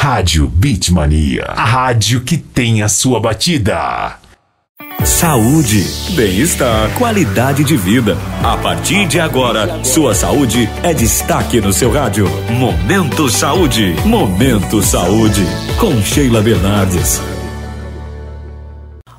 Rádio Beatmania, a rádio que tem a sua batida. Saúde, bem-estar, qualidade de vida. A partir de agora, sua saúde é destaque no seu rádio. Momento Saúde. Momento Saúde, com Sheila Bernardes.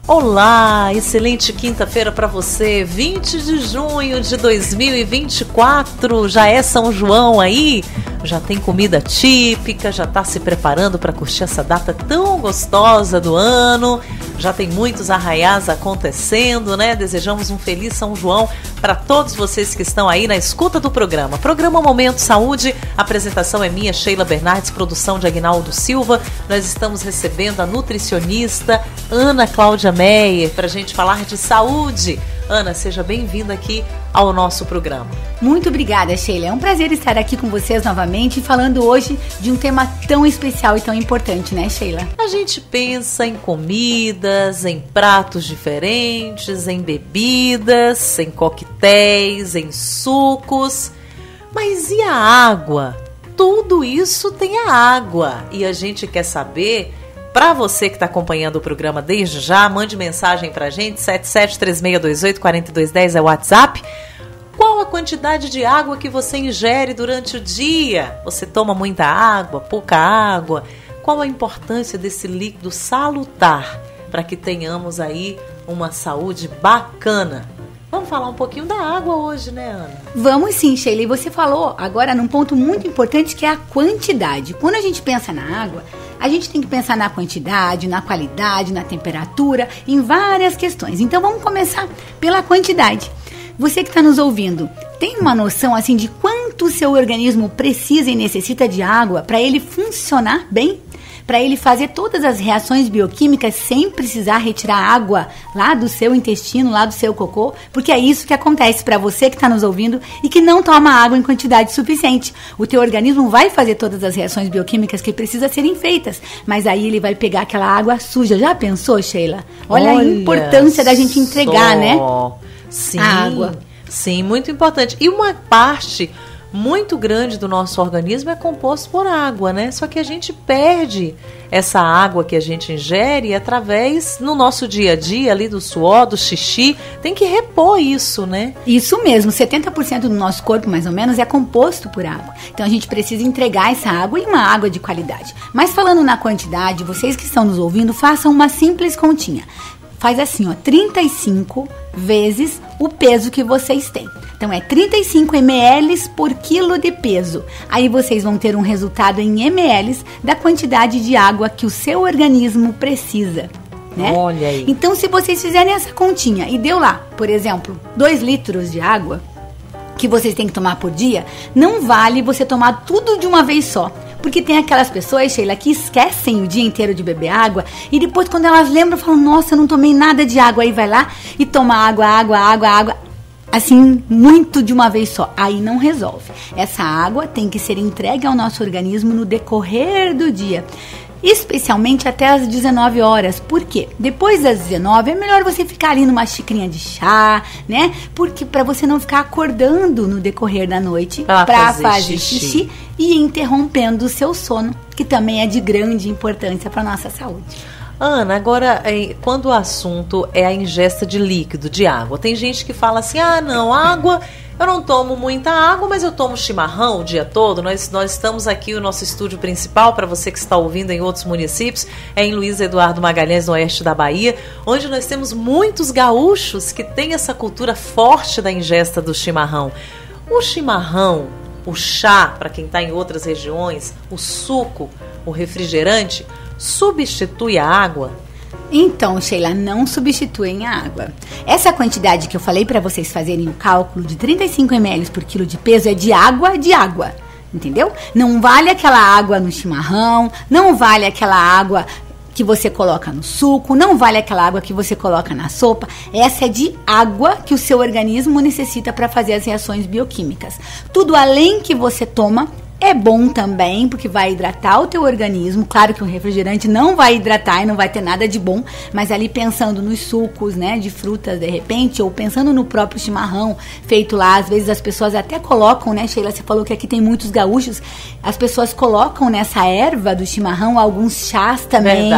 Olá, excelente quinta-feira para você, 20 de junho de 2024, já é São João aí? Já tem comida típica, já está se preparando para curtir essa data tão gostosa do ano, já tem muitos arraiás acontecendo, né? Desejamos um feliz São João para todos vocês que estão aí na escuta do programa. Programa Momento Saúde, a apresentação é minha, Sheila Bernardes, produção de Aguinaldo Silva. Nós estamos recebendo a nutricionista Ana Cláudia Meyer para a gente falar de saúde. Ana, seja bem-vinda aqui ao nosso programa. Muito obrigada, Sheila. É um prazer estar aqui com vocês novamente, falando hoje de um tema tão especial e tão importante, né, Sheila? A gente pensa em comidas, em pratos diferentes, em bebidas, em coquetéis, em sucos. Mas e a água? Tudo isso tem a água. E a gente quer saber... Para você que está acompanhando o programa desde já, mande mensagem para a gente, 7736284210 é o WhatsApp. Qual a quantidade de água que você ingere durante o dia? Você toma muita água, pouca água? Qual a importância desse líquido salutar para que tenhamos aí uma saúde bacana? Vamos falar um pouquinho da água hoje, né, Ana? Vamos sim, Sheila. E você falou agora num ponto muito importante que é a quantidade. Quando a gente pensa na água, a gente tem que pensar na quantidade, na qualidade, na temperatura, em várias questões. Então vamos começar pela quantidade. Você que está nos ouvindo, tem uma noção assim de quanto o seu organismo precisa e necessita de água para ele funcionar bem? Para ele fazer todas as reações bioquímicas sem precisar retirar água lá do seu intestino, lá do seu cocô, porque é isso que acontece para você que está nos ouvindo e que não toma água em quantidade suficiente. O teu organismo vai fazer todas as reações bioquímicas que precisam serem feitas, mas aí ele vai pegar aquela água suja. Já pensou, Sheila? Olha a importância da gente entregar, né? Sim, a água. Sim, muito importante. E uma parte muito grande do nosso organismo é composto por água, né? Só que a gente perde essa água que a gente ingere através, no nosso dia a dia, ali do suor, do xixi, tem que repor isso, né? Isso mesmo, 70% do nosso corpo, mais ou menos, é composto por água. Então a gente precisa entregar essa água e uma água de qualidade. Mas falando na quantidade, vocês que estão nos ouvindo, façam uma simples continha. Faz assim, ó, 35 vezes o peso que vocês têm. Então é 35 ml por quilo de peso. Aí vocês vão ter um resultado em ml da quantidade de água que o seu organismo precisa, né? Olha aí. Então se vocês fizerem essa continha e deu lá, por exemplo, 2 litros de água que vocês têm que tomar por dia, não vale você tomar tudo de uma vez só. Porque tem aquelas pessoas, Sheila, que esquecem o dia inteiro de beber água e depois quando elas lembram, falam, nossa, eu não tomei nada de água. Aí vai lá e toma água, assim, muito de uma vez só. Aí não resolve. Essa água tem que ser entregue ao nosso organismo no decorrer do dia. Especialmente até as 19 horas. Por quê? Depois das 19 é melhor você ficar ali numa xicrinha de chá, né? Porque para você não ficar acordando no decorrer da noite para fazer xixi e interrompendo o seu sono, que também é de grande importância para nossa saúde. Ana, agora, quando o assunto é a ingesta de líquido, de água, tem gente que fala assim, água, eu não tomo muita água, mas eu tomo chimarrão o dia todo. Nós estamos aqui, o nosso estúdio principal, para você que está ouvindo em outros municípios, é em Luiz Eduardo Magalhães, no oeste da Bahia, onde nós temos muitos gaúchos que têm essa cultura forte da ingesta do chimarrão. O chimarrão, o chá, para quem está em outras regiões, o suco, o refrigerante, substitui a água? Então, Sheila, não substituem a água. Essa quantidade que eu falei para vocês fazerem o cálculo de 35 ml por quilo de peso é de água, entendeu? Não vale aquela água no chimarrão, não vale aquela água que você coloca no suco, não vale aquela água que você coloca na sopa. Essa é de água que o seu organismo necessita para fazer as reações bioquímicas. Tudo além que você toma É bom também, porque vai hidratar o teu organismo. Claro que um refrigerante não vai hidratar e não vai ter nada de bom, mas ali pensando nos sucos, né, de frutas de repente, ou pensando no próprio chimarrão feito lá, às vezes as pessoas até colocam, né, Sheila, você falou que aqui tem muitos gaúchos, as pessoas colocam nessa erva do chimarrão alguns chás também,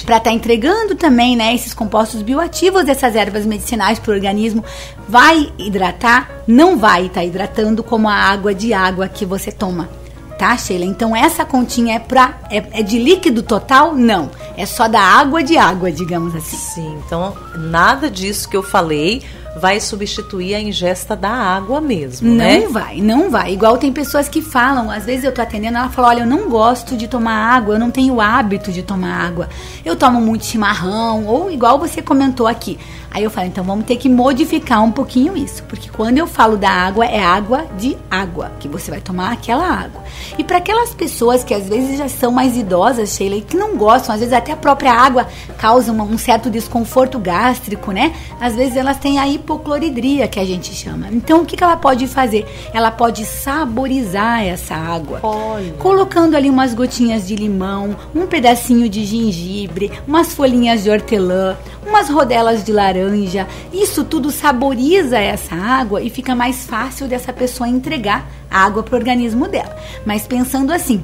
para estar entregando também, né, esses compostos bioativos dessas ervas medicinais para o organismo. Vai hidratar? Não vai estar hidratando como a água que você toma. Tá, Sheila? Então essa continha é de líquido total? Não. É só da água, digamos assim. Sim, então nada disso que eu falei vai substituir a ingesta da água mesmo, né? Não vai. Igual tem pessoas que falam, às vezes eu tô atendendo, ela fala, olha, eu não gosto de tomar água, eu não tenho o hábito de tomar água. Eu tomo muito chimarrão, ou igual você comentou aqui. Aí eu falo, então vamos ter que modificar um pouquinho isso, porque quando eu falo da água, é água de água, que você vai tomar aquela água. E para aquelas pessoas que às vezes já são mais idosas, Sheila, e que não gostam, às vezes até a própria água causa um certo desconforto gástrico, né? Às vezes elas têm a hipocloridria, que a gente chama. Então o que ela pode fazer? Ela pode saborizar essa água. Olha. Colocando ali umas gotinhas de limão, um pedacinho de gengibre, umas folhinhas de hortelã, umas rodelas de laranja. Isso tudo saboriza essa água e fica mais fácil dessa pessoa entregar a água para o organismo dela. Mas pensando assim,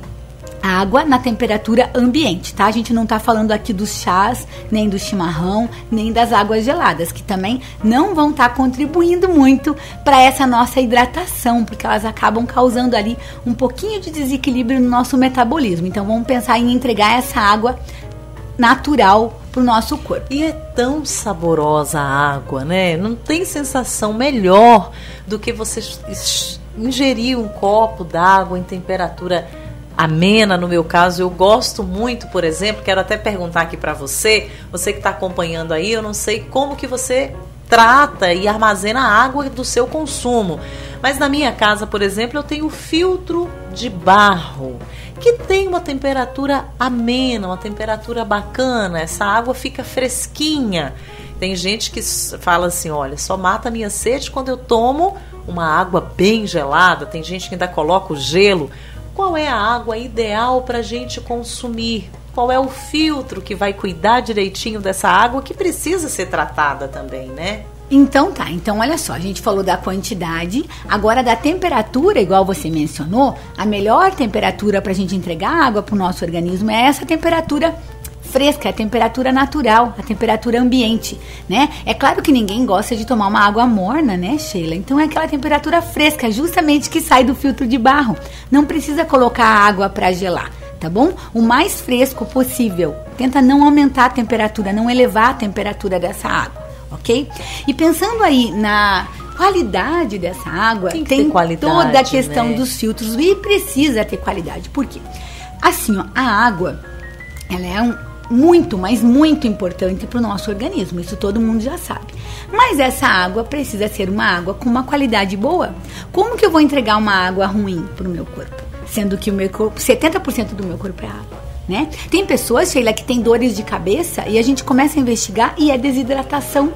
a água na temperatura ambiente, tá? A gente não tá falando aqui dos chás, nem do chimarrão, nem das águas geladas, que também não vão estar contribuindo muito para essa nossa hidratação, porque elas acabam causando ali um pouquinho de desequilíbrio no nosso metabolismo. Então vamos pensar em entregar essa água natural pro nosso corpo. E é tão saborosa a água, né? Não tem sensação melhor do que você ingerir um copo d'água em temperatura amena. No meu caso, eu gosto muito, por exemplo, quero até perguntar aqui para você que está acompanhando aí, eu não sei como que você trata e armazena a água do seu consumo, mas na minha casa, por exemplo, eu tenho filtro de barro, que tem uma temperatura amena, uma temperatura bacana, essa água fica fresquinha. Tem gente que fala assim, olha, só mata a minha sede quando eu tomo uma água bem gelada, tem gente que ainda coloca o gelo. Qual é a água ideal para a gente consumir? Qual é o filtro que vai cuidar direitinho dessa água que precisa ser tratada também, né? Então tá, então olha só, a gente falou da quantidade, agora da temperatura, igual você mencionou, a melhor temperatura pra gente entregar água pro nosso organismo é essa temperatura fresca, a temperatura natural, a temperatura ambiente, né? É claro que ninguém gosta de tomar uma água morna, né, Sheila? Então é aquela temperatura fresca, justamente que sai do filtro de barro. Não precisa colocar a água pra gelar, tá bom? O mais fresco possível. Tenta não aumentar a temperatura, não elevar a temperatura dessa água. Ok? E pensando aí na qualidade dessa água, tem toda a questão, né, dos filtros, e precisa ter qualidade. Por quê? Assim, ó, a água, ela é muito, mas muito importante para o nosso organismo, isso todo mundo já sabe. Mas essa água precisa ser uma água com uma qualidade boa. Como que eu vou entregar uma água ruim para o meu corpo? Sendo que o meu corpo, 70% do meu corpo é água. Né? Tem pessoas, Sheila, que tem dores de cabeça e a gente começa a investigar e é desidratação.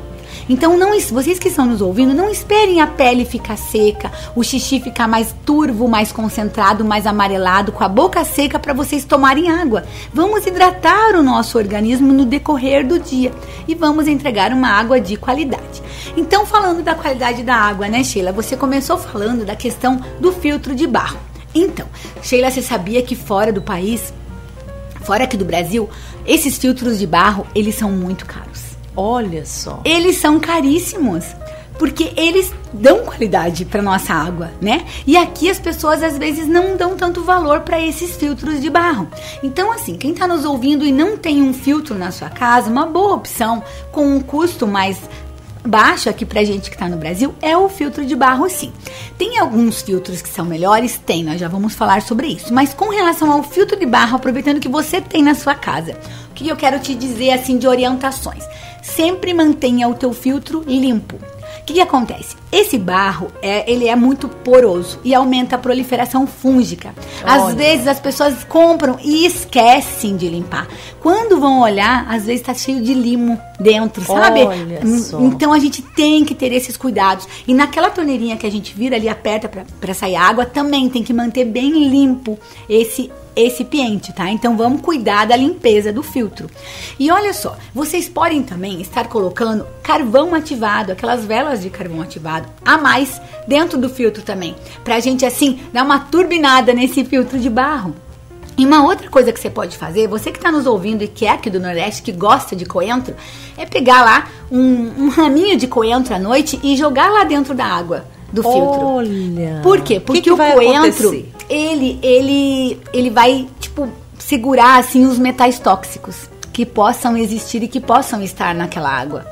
Então, vocês que estão nos ouvindo, não esperem a pele ficar seca, o xixi ficar mais turvo, mais concentrado, mais amarelado, com a boca seca para vocês tomarem água. Vamos hidratar o nosso organismo no decorrer do dia e vamos entregar uma água de qualidade. Então, falando da qualidade da água, né, Sheila? Você começou falando da questão do filtro de barro. Então, Sheila, você sabia que fora do país, fora aqui do Brasil, esses filtros de barro, eles são muito caros. Olha só. Eles são caríssimos, porque eles dão qualidade para nossa água, né? E aqui as pessoas às vezes não dão tanto valor para esses filtros de barro. Então, assim, quem está nos ouvindo e não tem um filtro na sua casa, uma boa opção com um custo mais baixo aqui pra gente que tá no Brasil é o filtro de barro, sim. Tem alguns filtros que são melhores? Tem, nós já vamos falar sobre isso. Mas com relação ao filtro de barro, aproveitando que você tem na sua casa, o que eu quero te dizer, assim, de orientações? Sempre mantenha o teu filtro limpo. O que acontece? Esse barro, ele é muito poroso e aumenta a proliferação fúngica. Às vezes as pessoas compram e esquecem de limpar. Quando vão olhar, às vezes está cheio de limo dentro, sabe? Então a gente tem que ter esses cuidados. E naquela torneirinha que a gente vira ali, aperta para sair água, também tem que manter bem limpo esse recipiente, tá? Então vamos cuidar da limpeza do filtro. E olha só, vocês podem também estar colocando carvão ativado, aquelas velas de carvão ativado a mais dentro do filtro também, pra gente assim dar uma turbinada nesse filtro de barro. E uma outra coisa que você pode fazer, você que está nos ouvindo e que é aqui do Nordeste, que gosta de coentro, é pegar lá um raminho de coentro à noite e jogar lá dentro da água do filtro. Olha! Por quê? Porque o coentro, ele vai, tipo, segurar, assim, os metais tóxicos que possam existir e que possam estar naquela água.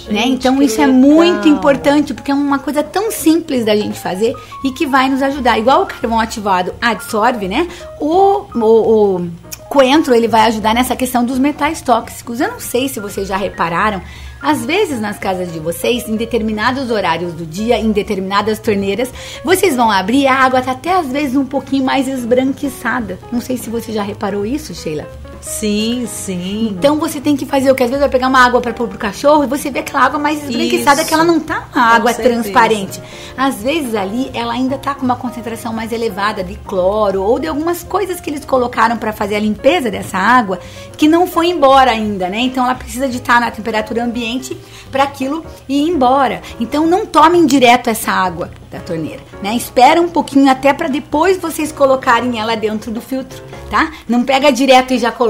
Né? Então isso é muito importante, porque é uma coisa tão simples da gente fazer e que vai nos ajudar. Igual o carvão ativado absorve, né? O coentro, ele vai ajudar nessa questão dos metais tóxicos. Eu não sei se vocês já repararam, às vezes nas casas de vocês, em determinados horários do dia, em determinadas torneiras, vocês vão abrir e a água tá até às vezes um pouquinho mais esbranquiçada. Não sei se você já reparou isso, Sheila. Sim, sim. Então você tem que fazer o que? Às vezes vai pegar uma água para pôr pro cachorro e você vê aquela água mais esbranquiçada, que ela não tá uma água transparente. Às vezes ali ela ainda tá com uma concentração mais elevada de cloro ou de algumas coisas que eles colocaram para fazer a limpeza dessa água que não foi embora ainda, né? Então ela precisa de estar na temperatura ambiente para aquilo ir embora. Então não tomem direto essa água da torneira, né? Espera um pouquinho até para depois vocês colocarem ela dentro do filtro, tá? Não pega direto e já coloca.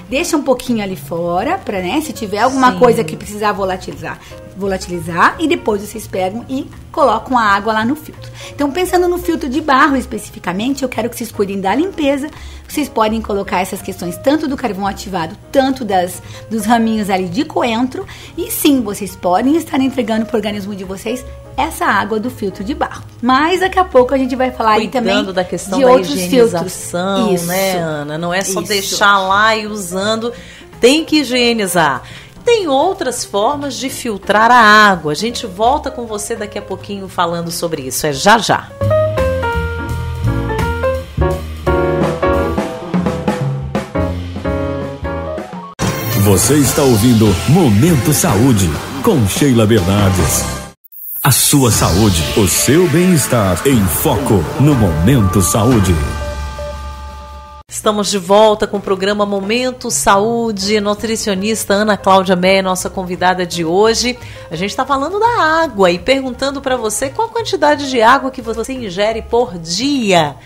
Deixa um pouquinho ali fora para, né, se tiver alguma coisa que precisar volatilizar e depois vocês pegam e colocam a água lá no filtro. Então, pensando no filtro de barro especificamente, eu quero que vocês cuidem da limpeza. Vocês podem colocar essas questões tanto do carvão ativado, tanto dos raminhos ali de coentro. E sim, vocês podem estar entregando para o organismo de vocês essa água do filtro de barro. Mas daqui a pouco a gente vai falar aí também da questão de da outros higienização, filtros. né, Ana? Não é só deixar lá e usando, tem que higienizar. Tem outras formas de filtrar a água. A gente volta com você daqui a pouquinho falando sobre isso. É já já. Você está ouvindo Momento Saúde com Sheila Bernardes. A sua saúde, o seu bem-estar em foco no Momento Saúde. Estamos de volta com o programa Momento Saúde. Nutricionista Ana Cláudia Meyer, nossa convidada de hoje. A gente está falando da água e perguntando para você qual a quantidade de água que você ingere por dia,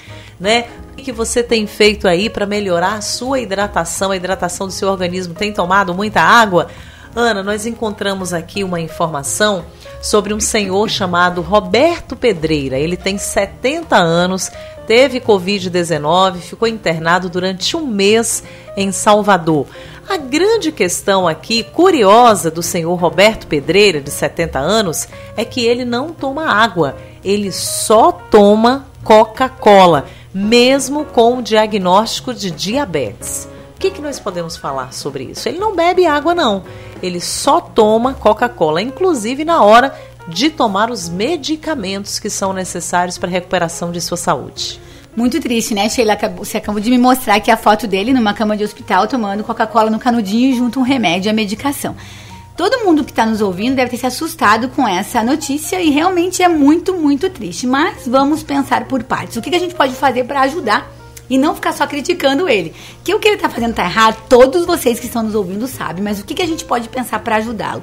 né? O que você tem feito aí para melhorar a sua hidratação, a hidratação do seu organismo? Tem tomado muita água? Ana, nós encontramos aqui uma informação sobre um senhor chamado Roberto Pedreira. Ele tem 70 anos, teve Covid-19, ficou internado durante um mês em Salvador. A grande questão aqui, curiosa, do senhor Roberto Pedreira, de 70 anos, é que ele não toma água, ele só toma Coca-Cola, mesmo com o diagnóstico de diabetes. O que nós podemos falar sobre isso? Ele não bebe água, não. Ele só toma Coca-Cola, inclusive na hora de tomar os medicamentos que são necessários para a recuperação de sua saúde. Muito triste, né, Sheila? Você acabou de me mostrar aqui a foto dele numa cama de hospital tomando Coca-Cola no canudinho junto um remédio e a medicação. Todo mundo que está nos ouvindo deve ter se assustado com essa notícia e realmente é muito, muito triste. Mas vamos pensar por partes. O que a gente pode fazer para ajudar e não ficar só criticando ele? Que o que ele está fazendo está errado, todos vocês que estão nos ouvindo sabem. Mas o que a gente pode pensar para ajudá-lo?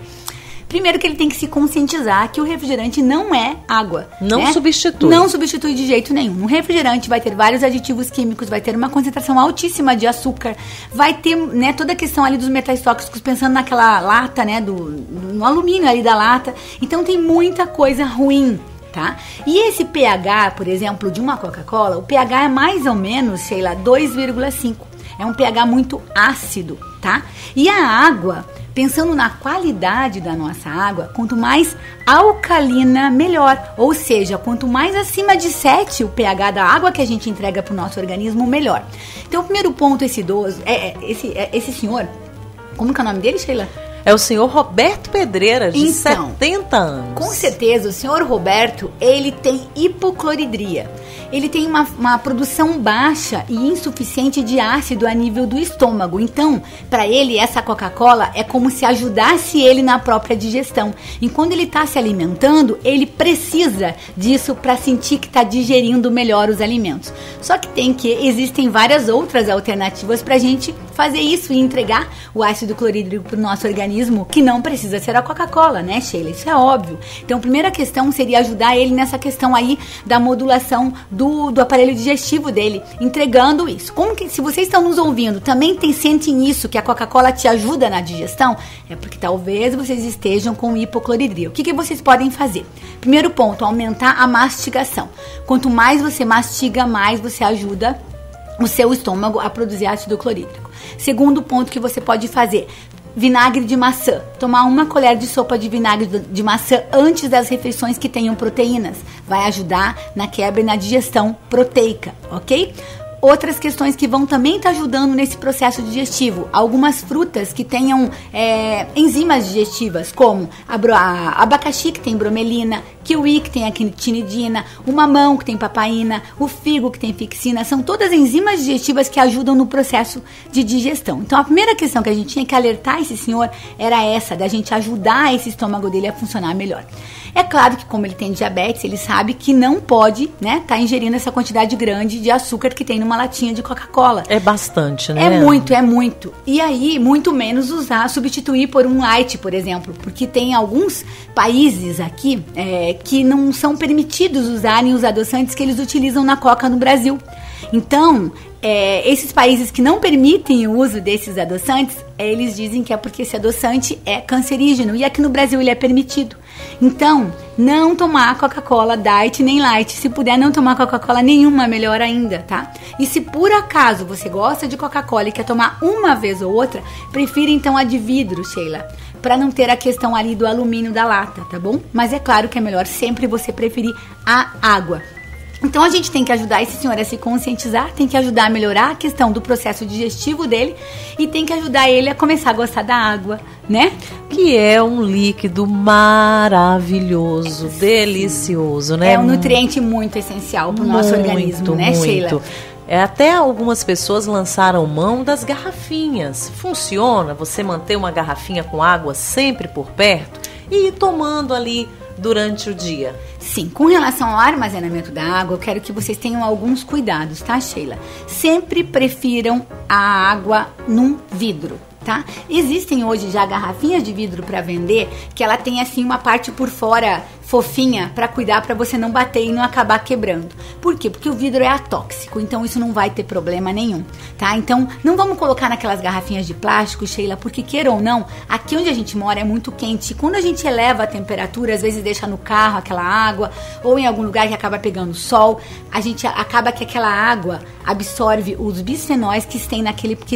Primeiro que ele tem que se conscientizar que o refrigerante não é água. Não substitui. Não substitui de jeito nenhum. No refrigerante vai ter vários aditivos químicos, vai ter uma concentração altíssima de açúcar, vai ter, né, toda a questão ali dos metais tóxicos, pensando naquela lata, né, no alumínio ali da lata. Então tem muita coisa ruim, tá? E esse pH, por exemplo, de uma Coca-Cola, o pH é mais ou menos, sei lá, 2,5. É um pH muito ácido, tá? E a água, pensando na qualidade da nossa água, quanto mais alcalina, melhor. Ou seja, quanto mais acima de 7 o pH da água que a gente entrega para o nosso organismo, melhor. Então, o primeiro ponto, esse idoso, esse senhor, como que é o nome dele, Sheila? É o senhor Roberto Pedreira, de Então, 70 anos. Com certeza, o senhor Roberto, ele tem hipocloridria. Ele tem uma produção baixa e insuficiente de ácido a nível do estômago. Então, para ele, essa Coca-Cola é como se ajudasse ele na própria digestão. E quando ele está se alimentando, ele precisa disso para sentir que está digerindo melhor os alimentos. Só que existem várias outras alternativas para a gente fazer isso e entregar o ácido clorídrico para o nosso organismo, que não precisa ser a Coca-Cola, né, Sheila? Isso é óbvio. Então, a primeira questão seria ajudar ele nessa questão aí da modulação do aparelho digestivo dele, entregando isso. Como que, se vocês estão nos ouvindo, também sentem isso, que a Coca-Cola te ajuda na digestão, é porque talvez vocês estejam com hipocloridria. O que vocês podem fazer? Primeiro ponto, aumentar a mastigação. Quanto mais você mastiga, mais você ajuda o seu estômago a produzir ácido clorídrico. Segundo ponto que você pode fazer, vinagre de maçã. Tomar 1 colher de sopa de vinagre de maçã antes das refeições que tenham proteínas. Vai ajudar na quebra e na digestão proteica, ok? Outras questões que vão também estar ajudando nesse processo digestivo. Algumas frutas que tenham enzimas digestivas, como a abacaxi, que tem bromelina, kiwi, que tem a quinidina, o mamão, que tem papaina, o figo, que tem fixina. São todas enzimas digestivas que ajudam no processo de digestão. Então, a primeira questão que a gente tinha que alertar esse senhor era essa, da gente ajudar esse estômago dele a funcionar melhor. É claro que, como ele tem diabetes, ele sabe que não pode, né, tá ingerindo essa quantidade grande de açúcar que tem numa latinha de Coca-Cola. É bastante, né? É muito. E aí, muito menos substituir por um light, por exemplo, porque tem alguns países aqui que não são permitidos usarem os adoçantes que eles utilizam na Coca no Brasil. Então, esses países que não permitem o uso desses adoçantes, eles dizem que é porque esse adoçante é cancerígeno, e aqui no Brasil ele é permitido. Então, não tomar Coca-Cola Diet nem Light. Se puder não tomar Coca-Cola nenhuma, melhor ainda, tá? E se por acaso você gosta de Coca-Cola e quer tomar uma vez ou outra, prefira então a de vidro, Sheila, para não ter a questão ali do alumínio da lata, tá bom? Mas é claro que é melhor sempre você preferir a água. Então a gente tem que ajudar esse senhor a se conscientizar, tem que ajudar a melhorar a questão do processo digestivo dele e tem que ajudar ele a começar a gostar da água, né? Que é um líquido maravilhoso, delicioso, né? É um nutriente muito essencial para o nosso organismo, né, Sheila? Até algumas pessoas lançaram mão das garrafinhas. Funciona você manter uma garrafinha com água sempre por perto e ir tomando ali durante o dia? Sim, com relação ao armazenamento da água, eu quero que vocês tenham alguns cuidados, tá, Sheila? Sempre prefiram a água num vidro, tá? Existem hoje já garrafinhas de vidro para vender que ela tem assim uma parte por fora fofinha para cuidar, para você não bater e não acabar quebrando. Por quê? Porque o vidro é atóxico, então isso não vai ter problema nenhum, tá? Então não vamos colocar naquelas garrafinhas de plástico, Sheila, porque queira ou não, aqui onde a gente mora é muito quente. E quando a gente eleva a temperatura, às vezes deixa no carro aquela água ou em algum lugar que acaba pegando sol, a gente acaba que aquela água absorve os bisfenóis que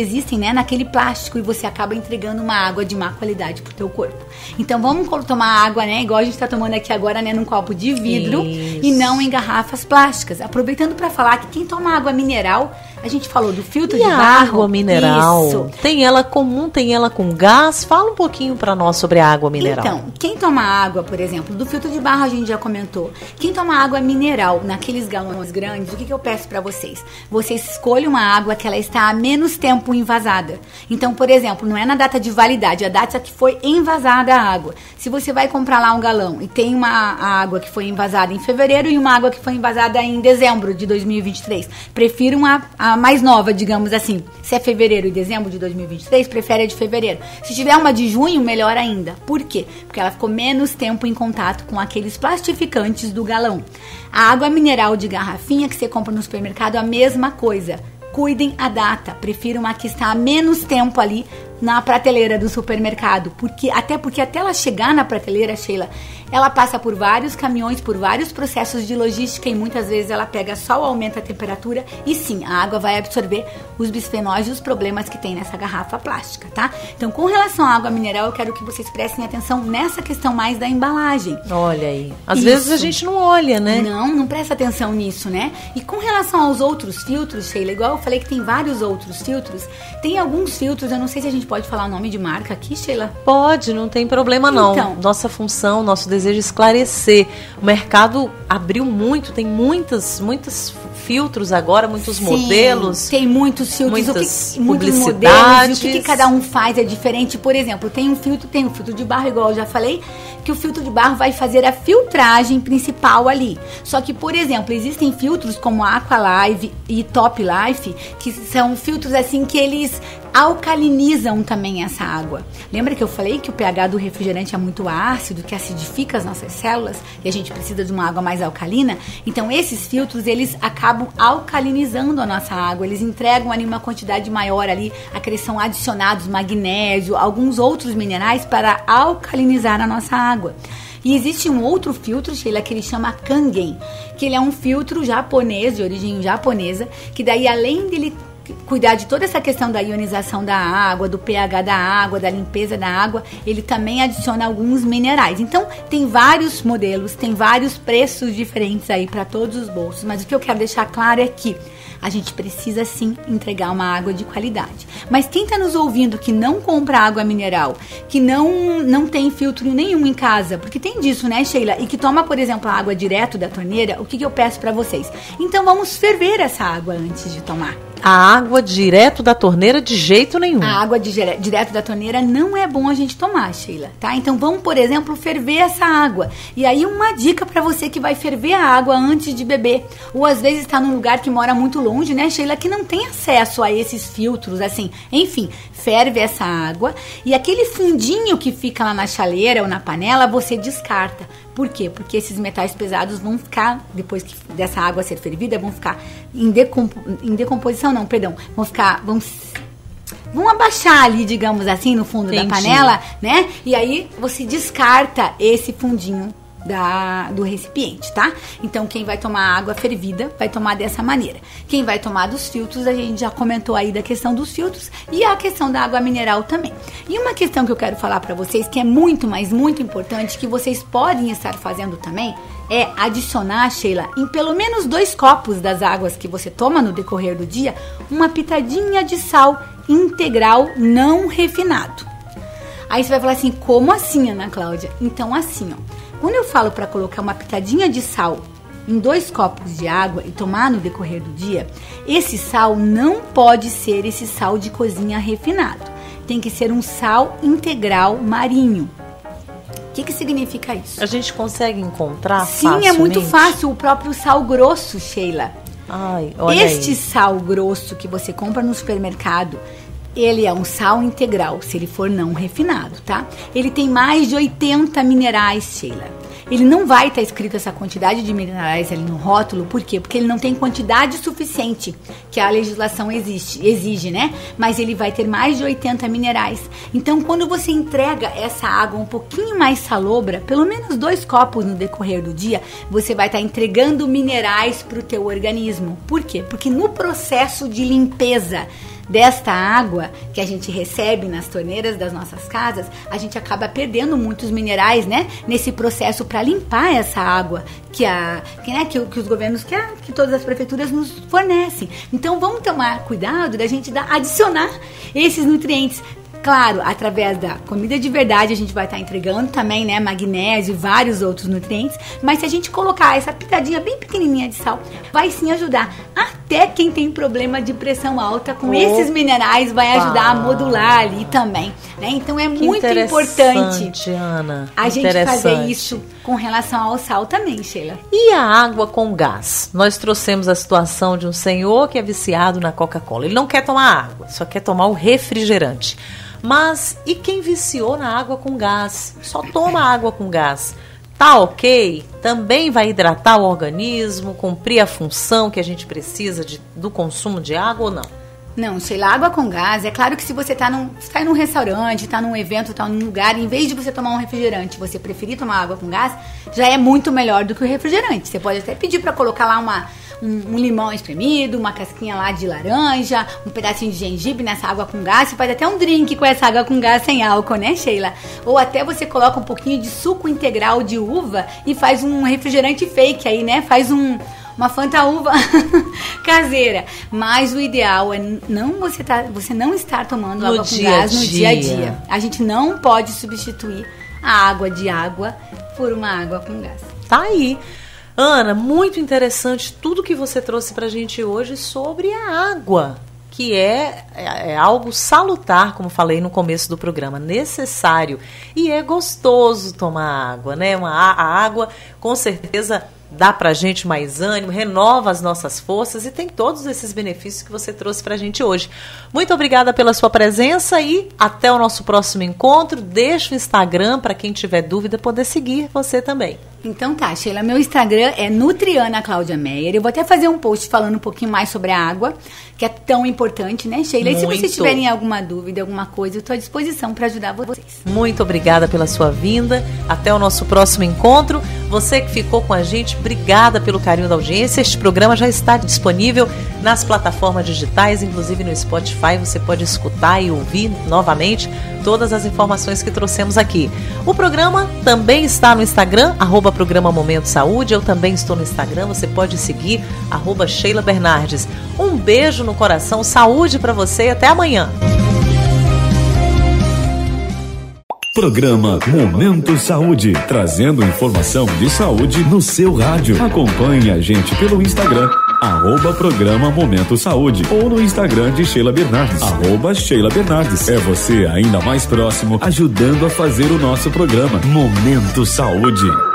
existem, né, naquele plástico, e você acaba entregando uma água de má qualidade pro teu corpo. Então vamos tomar água, né, igual a gente tá tomando aqui agora, né, num copo de vidro. Isso. E não em garrafas plásticas. Aproveitando para falar que quem toma água mineral, a gente falou do filtro de barro. Água mineral, isso. Tem ela comum, tem ela com gás. Fala um pouquinho para nós sobre a água mineral. Então, quem toma água, por exemplo, do filtro de barro a gente já comentou. Quem toma água mineral naqueles galões grandes, o que eu peço para vocês? Vocês escolhem uma água que ela está há menos tempo envasada. Então, por exemplo, não é na data de validade, a data que foi envasada a água. Se você vai comprar lá um galão e tem uma água que foi envasada em fevereiro e uma água que foi envasada em dezembro de 2023, prefiro a mais nova, digamos assim. Se é fevereiro e dezembro de 2023, prefere a de fevereiro. Se tiver uma de junho, melhor ainda. Por quê? Porque ela ficou menos tempo em contato com aqueles plastificantes do galão. A água mineral de garrafinha que você compra no supermercado, a mesma coisa. Cuidem a data, prefiro uma que está há menos tempo ali na prateleira do supermercado, porque até ela chegar na prateleira, Sheila, ela passa por vários caminhões, por vários processos de logística, e muitas vezes ela pega só o aumento da temperatura, e sim, a água vai absorver os bisfenóis e os problemas que tem nessa garrafa plástica, tá? Então, com relação à água mineral, eu quero que vocês prestem atenção nessa questão mais da embalagem. Olha aí, às vezes a gente não olha, né? Não presta atenção nisso, né? E com relação aos outros filtros, Sheila, igual eu falei que tem vários outros filtros, tem alguns filtros, eu não sei se a gente gente pode falar o nome de marca aqui, Sheila? Pode, não tem problema não. Então. Nossa função, nosso desejo é esclarecer. O mercado abriu muito, tem muitos filtros agora, muitos modelos. Tem muitos filtros, muitas muitos modelos, e o que cada um faz é diferente. Por exemplo, tem um filtro de barro, igual eu já falei, que o filtro de barro vai fazer a filtragem principal ali. Só que, por exemplo, existem filtros como Aqualife e Top Life, que são filtros assim que eles alcalinizam também essa água. Lembra que eu falei que o pH do refrigerante é muito ácido, que acidifica as nossas células e a gente precisa de uma água mais alcalina? Então esses filtros, eles acabam alcalinizando a nossa água, eles entregam ali uma quantidade maior ali, acrescentam adicionados magnésio, alguns outros minerais para alcalinizar a nossa água. E existe um outro filtro, Sheila, que ele chama Kangen, que ele é um filtro japonês, de origem japonesa, que daí além dele cuidar de toda essa questão da ionização da água, do pH da água, da limpeza da água, ele também adiciona alguns minerais. Então, tem vários modelos, tem vários preços diferentes aí para todos os bolsos, mas o que eu quero deixar claro é que a gente precisa sim entregar uma água de qualidade. Mas quem está nos ouvindo que não compra água mineral, que não tem filtro nenhum em casa, porque tem disso, né, Sheila? E que toma, por exemplo, a água direto da torneira, o que eu peço para vocês? Então vamos ferver essa água antes de tomar. A água direto da torneira de jeito nenhum. A água direto da torneira não é bom a gente tomar, Sheila, tá? Então vamos, por exemplo, ferver essa água. E aí uma dica para você que vai ferver a água antes de beber. Ou às vezes está num lugar que mora muito longe, né, Sheila, que não tem acesso a esses filtros, assim. Enfim, ferve essa água e aquele fundinho que fica lá na chaleira ou na panela, você descarta. Por quê? Porque esses metais pesados vão ficar, depois dessa água ser fervida, vão ficar em decomposição, não, perdão, vão abaixar ali, digamos assim, no fundo da panela, né? E aí você descarta esse fundinho do recipiente, tá? Então, quem vai tomar água fervida vai tomar dessa maneira. Quem vai tomar dos filtros, a gente já comentou aí da questão dos filtros e a questão da água mineral também. E uma questão que eu quero falar pra vocês, que é muito, mas muito importante, que vocês podem estar fazendo também, é adicionar, Sheila, em pelo menos 2 copos das águas que você toma no decorrer do dia, uma pitadinha de sal integral não refinado. Aí você vai falar assim, como assim, Ana Cláudia? Então, assim, ó. Quando eu falo para colocar uma pitadinha de sal em 2 copos de água e tomar no decorrer do dia, esse sal não pode ser esse sal de cozinha refinado. Tem que ser um sal integral marinho. O que significa isso? A gente consegue encontrar Sim, facilmente? É muito fácil. O próprio sal grosso, Sheila. Ai, olha este aí. Sal grosso que você compra no supermercado, ele é um sal integral, se ele for não refinado, tá? Ele tem mais de 80 minerais, Sheila. Ele não vai estar escrito essa quantidade de minerais ali no rótulo, por quê? Porque ele não tem quantidade suficiente, que a legislação exige, né? Mas ele vai ter mais de 80 minerais. Então, quando você entrega essa água um pouquinho mais salobra, pelo menos 2 copos no decorrer do dia, você vai estar entregando minerais para o teu organismo. Por quê? Porque no processo de limpeza desta água que a gente recebe nas torneiras das nossas casas, a gente acaba perdendo muitos minerais, né? Nesse processo para limpar essa água que os governos, que todas as prefeituras nos fornecem. Então vamos tomar cuidado da gente adicionar esses nutrientes. Claro, através da comida de verdade a gente vai estar entregando também, né, magnésio e vários outros nutrientes, mas se a gente colocar essa pitadinha bem pequenininha de sal, vai sim ajudar. Até quem tem problema de pressão alta, com esses minerais, vai ajudar a modular ali também, né? Então é muito importante, Ana, a gente fazer isso com relação ao sal também, Sheila. E a água com gás? Nós trouxemos a situação de um senhor que é viciado na Coca-Cola. Ele não quer tomar água, só quer tomar o refrigerante. Mas e quem viciou na água com gás? Só toma água com gás. Tá ok? Também vai hidratar o organismo, cumprir a função que a gente precisa do consumo de água ou não? Não, Sheila, água com gás, é claro que se você tá num restaurante, tá num evento, tá num lugar, em vez de você tomar um refrigerante, você preferir tomar água com gás, já é muito melhor do que o refrigerante. Você pode até pedir para colocar lá um limão espremido, uma casquinha lá de laranja, um pedacinho de gengibre nessa água com gás. Você faz até um drink com essa água com gás sem álcool, né, Sheila? Ou até você coloca um pouquinho de suco integral de uva e faz um refrigerante fake aí, né? Faz um uma fantaúva caseira. Mas o ideal é você não estar tomando água com gás no dia a dia. A gente não pode substituir a água de água por uma água com gás. Tá aí. Ana, muito interessante tudo que você trouxe pra gente hoje sobre a água, que é algo salutar, como falei no começo do programa, necessário. E é gostoso tomar água, né? A água, com certeza, dá pra gente mais ânimo, renova as nossas forças e tem todos esses benefícios que você trouxe pra gente hoje. Muito obrigada pela sua presença e até o nosso próximo encontro. Deixa o Instagram para quem tiver dúvida poder seguir você também. Então tá, Sheila, meu Instagram é Nutriana Cláudia Meyer. Eu vou até fazer um post falando um pouquinho mais sobre a água, que é tão importante, né, Sheila? E se vocês tiverem alguma dúvida, alguma coisa, eu estou à disposição para ajudar vocês. Muito obrigada pela sua vinda. Até o nosso próximo encontro. Você que ficou com a gente, obrigada pelo carinho da audiência. Este programa já está disponível nas plataformas digitais, inclusive no Spotify. Você pode escutar e ouvir novamente todas as informações que trouxemos aqui. O programa também está no Instagram, @programa Momento Saúde. Eu também estou no Instagram, você pode seguir, @Sheila Bernardes. Um beijo no coração, saúde para você e até amanhã. Programa Momento Saúde, trazendo informação de saúde no seu rádio. Acompanhe a gente pelo Instagram, @programa Momento Saúde, ou no Instagram de Sheila Bernardes, @Sheila Bernardes. É você ainda mais próximo, ajudando a fazer o nosso programa Momento Saúde.